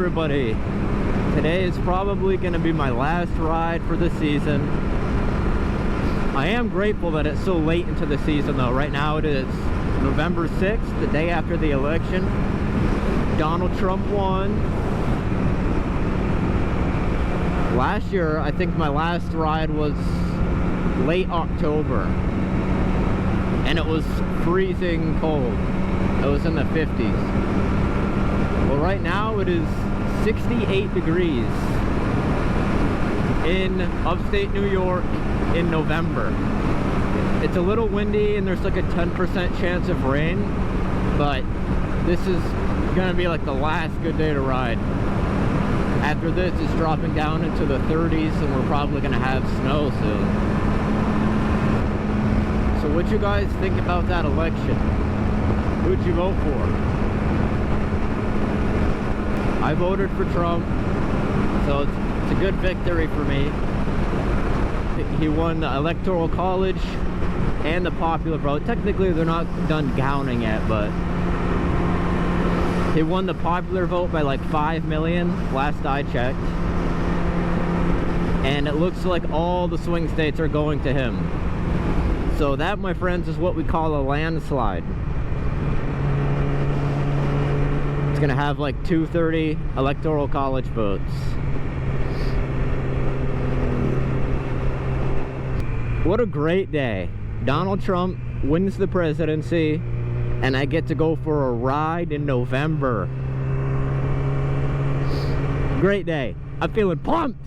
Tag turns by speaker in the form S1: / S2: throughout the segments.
S1: everybody. Today is probably going to be my last ride for the season. I am grateful that it's so late into the season though. Right now it is November 6th, the day after the election. Donald Trump won. Last year, I think my last ride was late October. And it was freezing cold. It was in the 50s. Well, right now it is 68 degrees in upstate New York in November. It's a little windy and there's like a 10% chance of rain, but this is gonna be like the last good day to ride. After this, it's dropping down into the 30s and we're probably gonna have snow soon. So what you guys think about that election? Who'd you vote for? I voted for Trump, so it's a good victory for me. He won the Electoral College and the popular vote. Technically, they're not done counting yet, but he won the popular vote by like 5 million, last I checked. And it looks like all the swing states are going to him. So that, my friends, is what we call a landslide. It's gonna have like 230 Electoral College votes. What a great day. Donald Trump wins the presidency and I get to go for a ride in November. Great day. I'm feeling pumped.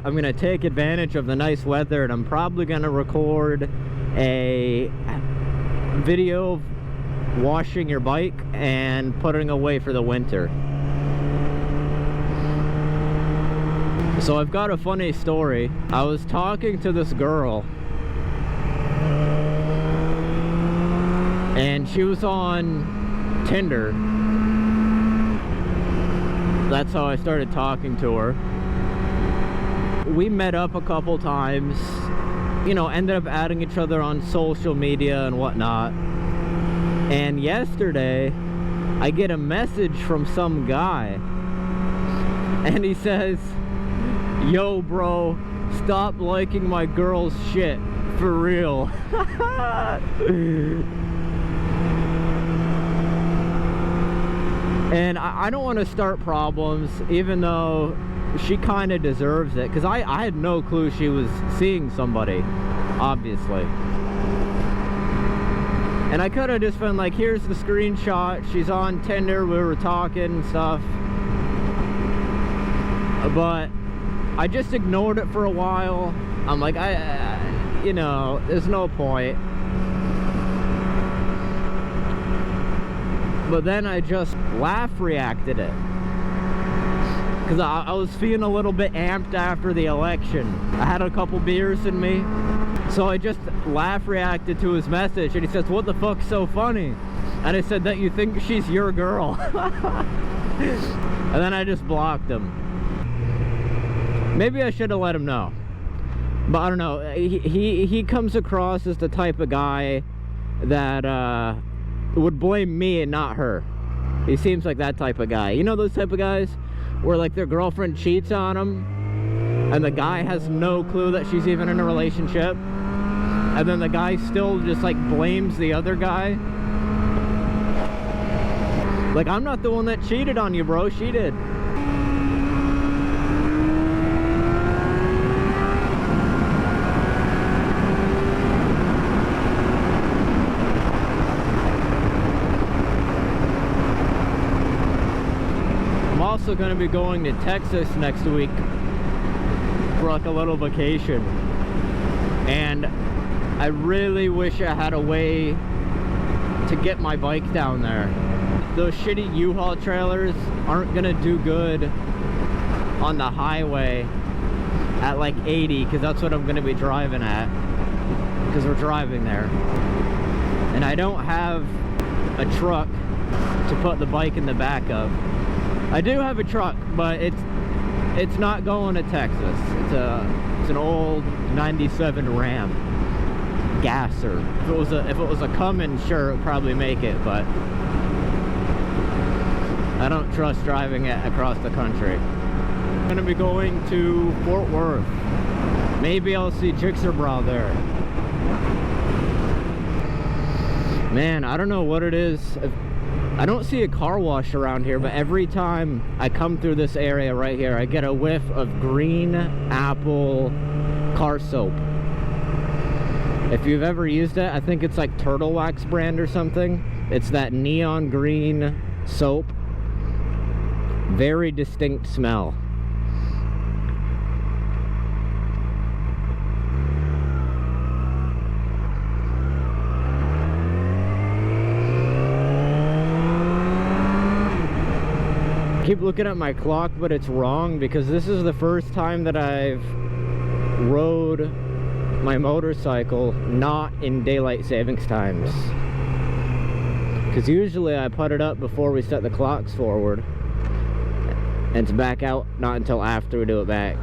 S1: I'm gonna take advantage of the nice weather and I'm probably gonna record a video of washing your bike and putting away for the winter. So I've got a funny story. I was talking to this girl and she was on Tinder. That's how I started talking to her. We met up a couple times, you know, ended up adding each other on social media and whatnot. And yesterday, I get a message from some guy. And he says, "Yo, bro, stop liking my girl's shit, for real." And I don't want to start problems, even though she kind of deserves it. Because I had no clue she was seeing somebody, obviously. And I could have just been like, here's the screenshot, she's on Tinder, we were talking and stuff. But I just ignored it for a while. I'm like, you know, there's no point. But then I just laugh reacted it. Because I was feeling a little bit amped after the election. I had a couple beers in me. So I just laugh reacted to his message and he says, "What the fuck's so funny?" And I said, "That you think she's your girl." And then I just blocked him. Maybe I should have let him know. But I don't know. He comes across as the type of guy that would blame me and not her. He seems like that type of guy. You know those type of guys where like their girlfriend cheats on them and the guy has no clue that she's even in a relationship, and then the guy still just like blames the other guy. Like, I'm not the one that cheated on you, bro, she did. I'm also going to be going to Texas next week for like a little vacation, and I really wish I had a way to get my bike down there. Those shitty U-Haul trailers aren't gonna do good on the highway at like 80, because that's what I'm gonna be driving at, because we're driving there. And I don't have a truck to put the bike in the back of. I do have a truck, but it's not going to Texas. It's an old 97 Ram gasser. If it was a Cummins, sure, it'd probably make it, but I don't trust driving it across the country. I'm gonna be going to Fort Worth. Maybe I'll see Jixerbra there. Man, I don't know what it is. I don't see a car wash around here, but every time I come through this area right here, I get a whiff of green apple car soap. If you've ever used it, I think it's like Turtle Wax brand or something. It's that neon green soap. Very distinct smell. I keep looking at my clock, but it's wrong because this is the first time that I've rode my motorcycle not in daylight savings times. Because usually I put it up before we set the clocks forward, and it's back out not until after we do it back.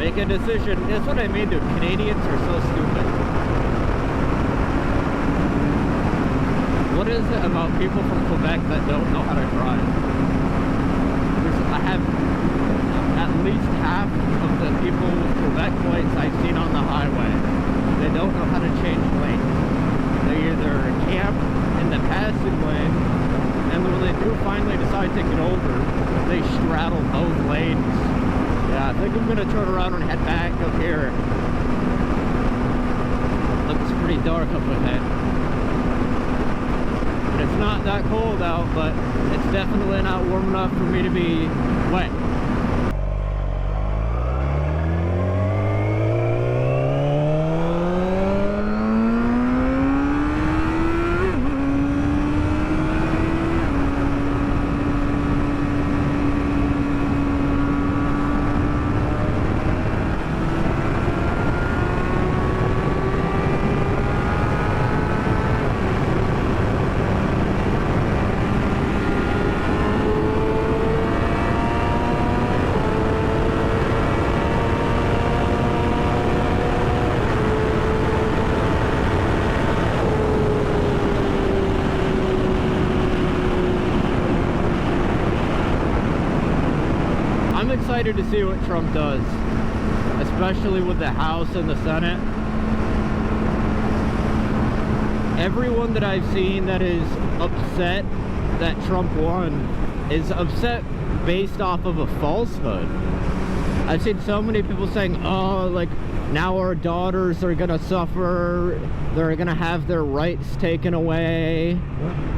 S1: Make a decision. That's what I mean, dude. Canadians are so stupid. What is it about people from Quebec that don't know how to drive? I have at least half of the people with Quebec plates I've seen on the highway. They don't know how to change lanes. They either camp in the passing lane, and when they do finally decide to get over, they straddle both lanes. Yeah, I think I'm gonna turn around and head back up here. Looks pretty dark up ahead. And it's not that cold out, but it's definitely not warm enough for me to be wet. Excited to see what Trump does, especially with the House and the Senate. Everyone that I've seen that is upset that Trump won is upset based off of a falsehood. I've seen so many people saying, oh, like, now our daughters are gonna suffer, they're gonna have their rights taken away.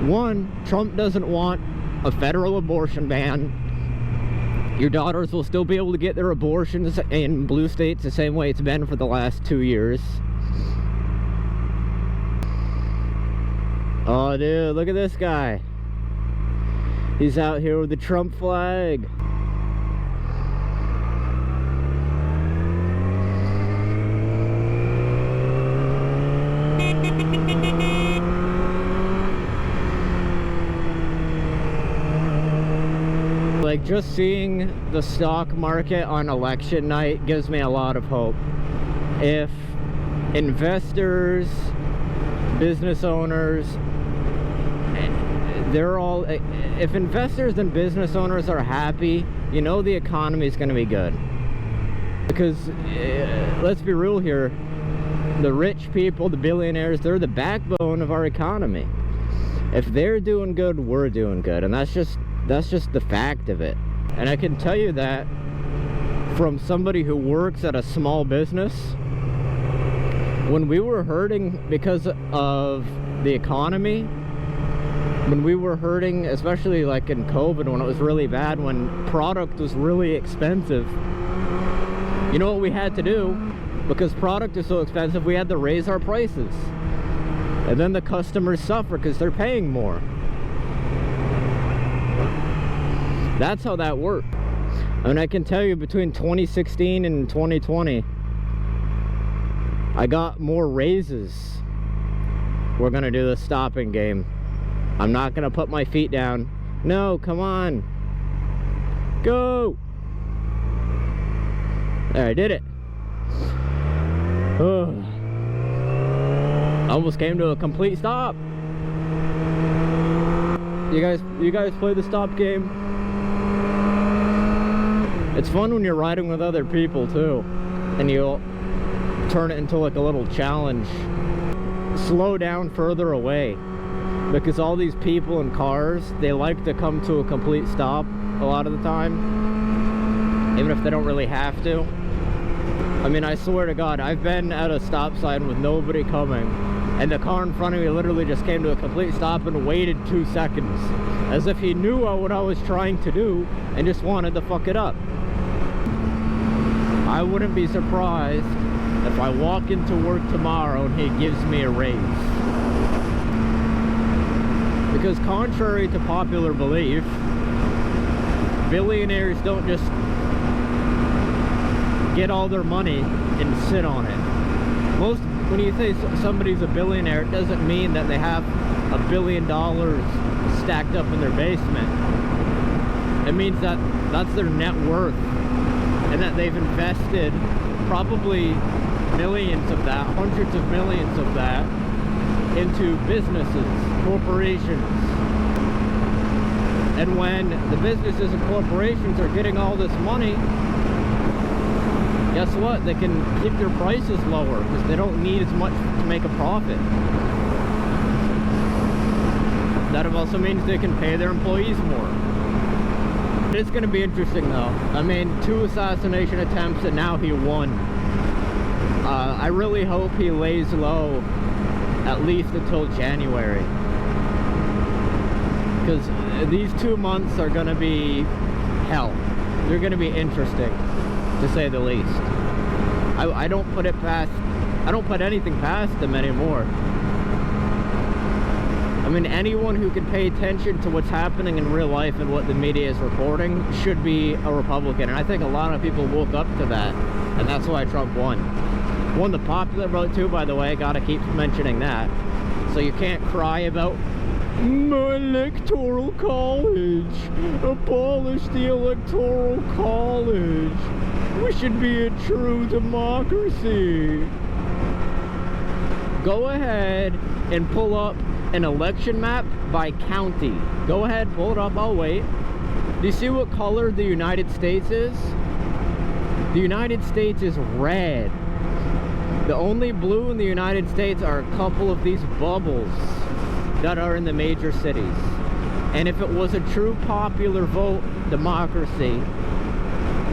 S1: One, Trump doesn't want a federal abortion ban. Your daughters will still be able to get their abortions in blue states the same way it's been for the last 2 years. Oh, dude, look at this guy. He's out here with the Trump flag. Like, just seeing the stock market on election night gives me a lot of hope. If investors, business owners, if investors and business owners are happy, you know the economy is going to be good. Because let's be real here, the rich people, the billionaires, they're the backbone of our economy. If they're doing good, we're doing good, and that's just the fact of it. And I can tell you that from somebody who works at a small business. When we were hurting because of the economy, when we were hurting, especially like in COVID, when it was really bad, when product was really expensive, you know what we had to do? Because product is so expensive, we had to raise our prices. And then the customers suffer because they're paying more. That's how that worked. And I can tell you, between 2016 and 2020, I got more raises. We're gonna do the stopping game. I'm not gonna put my feet down. No, come on. Go! There, I did it. Oh. Almost came to a complete stop. You guys play the stop game? It's fun when you're riding with other people too, and you'll turn it into like a little challenge. Slow down further away, because all these people in cars, they like to come to a complete stop a lot of the time, even if they don't really have to. I mean, I swear to God, I've been at a stop sign with nobody coming, and the car in front of me literally just came to a complete stop and waited 2 seconds, as if he knew what I was trying to do and just wanted to fuck it up. I wouldn't be surprised if I walk into work tomorrow and he gives me a raise. Because contrary to popular belief, billionaires don't just get all their money and sit on it. When you say somebody's a billionaire, it doesn't mean that they have $1 billion stacked up in their basement. It means that that's their net worth, and that they've invested probably millions of that, hundreds of millions of that, into businesses, corporations. And when the businesses and corporations are getting all this money, guess what? They can keep their prices lower because they don't need as much to make a profit. That also means they can pay their employees more. It's going to be interesting though. I mean, 2 assassination attempts and now he won. I really hope he lays low at least until January. Because these 2 months are going to be hell. They're going to be interesting, to say the least. I don't put anything past them anymore. I mean, anyone who can pay attention to what's happening in real life and what the media is reporting should be a Republican. And I think a lot of people woke up to that, and that's why Trump won. Won the popular vote too, by the way. Gotta keep mentioning that. So you can't cry about my electoral college. Abolish the electoral college. We should be a true democracy. Go ahead and pull up an election map by county. Go ahead, pull it up, I'll wait. Do you see what color the United States is? The United States is red. The only blue in the United States are a couple of these bubbles that are in the major cities. And if it was a true popular vote democracy,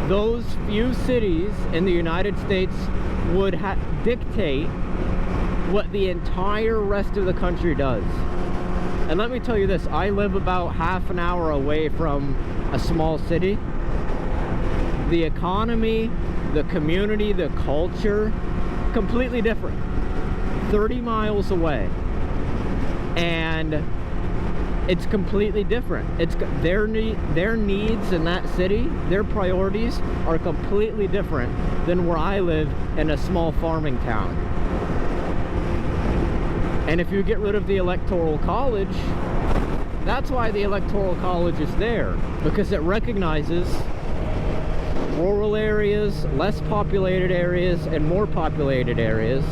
S1: those few cities in the United States would dictate what the entire rest of the country does. And let me tell you this, I live about half an hour away from a small city, the economy, the community, the culture, completely different. 30 miles away. And it's completely different. It's their needs in that city, their priorities are completely different than where I live in a small farming town. And if you get rid of the electoral college, that's why the electoral college is there, because it recognizes rural areas, less populated areas, and more populated areas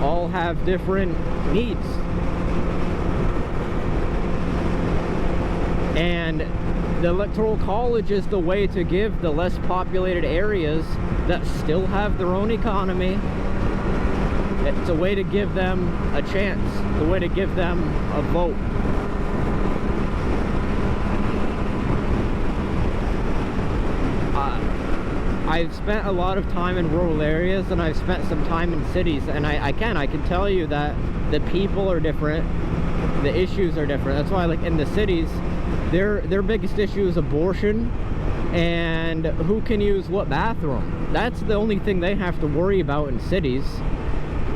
S1: all have different needs. And the electoral college is the way to give the less populated areas that still have their own economy, it's a way to give them a chance, a way to give them a vote. I've spent a lot of time in rural areas, and I've spent some time in cities, and I can tell you that the people are different, the issues are different. That's why, like, in the cities, their biggest issue is abortion and who can use what bathroom. That's the only thing they have to worry about in cities.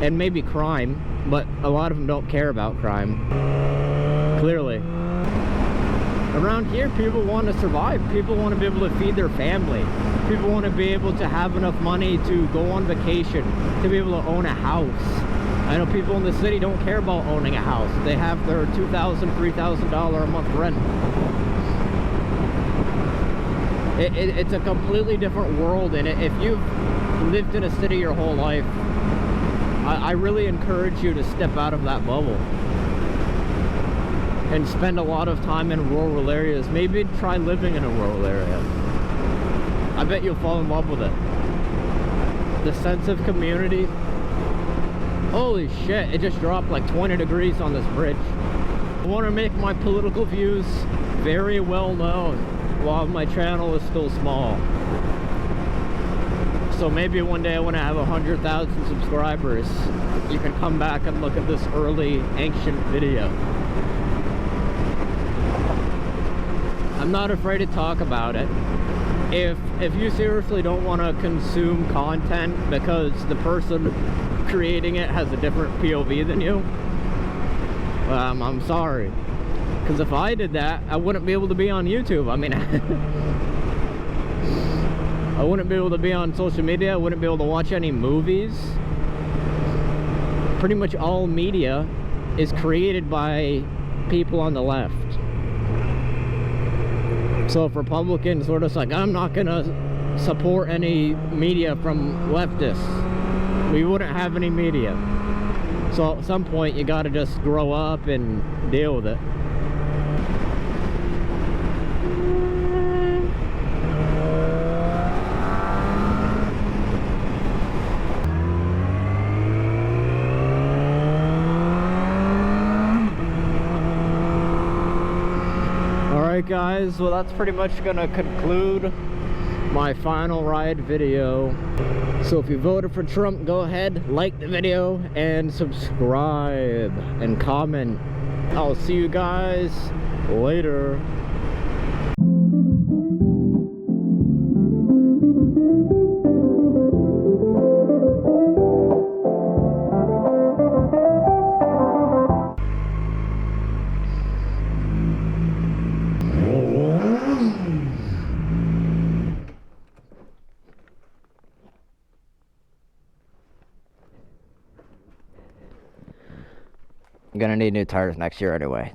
S1: And maybe crime, but a lot of them don't care about crime, clearly. Around here, people want to survive. People want to be able to feed their family. People want to be able to have enough money to go on vacation, to be able to own a house. I know people in the city don't care about owning a house. They have their $2,000, $3,000 a month rent. It's a completely different world, and if you've lived in a city your whole life, I really encourage you to step out of that bubble and spend a lot of time in rural areas. Maybe try living in a rural area. I bet you'll fall in love with it. The sense of community. Holy shit, it just dropped like 20 degrees on this bridge. I want to make my political views very well known while my channel is still small. So maybe one day when I have 100,000 subscribers, you can come back and look at this early ancient video. I'm not afraid to talk about it. If you seriously don't want to consume content because the person creating it has a different POV than you, I'm sorry. Because if I did that, I wouldn't be able to be on YouTube. I mean, I wouldn't be able to be on social media. I wouldn't be able to watch any movies. Pretty much all media is created by people on the left. So if Republicans were just like, I'm not gonna support any media from leftists, we wouldn't have any media. So at some point you gotta just grow up and deal with it. Guys, well, that's pretty much gonna conclude my final ride video. So if you voted for Trump, go ahead, like the video and subscribe and comment. I'll see you guys later. I'm gonna need new tires next year anyway.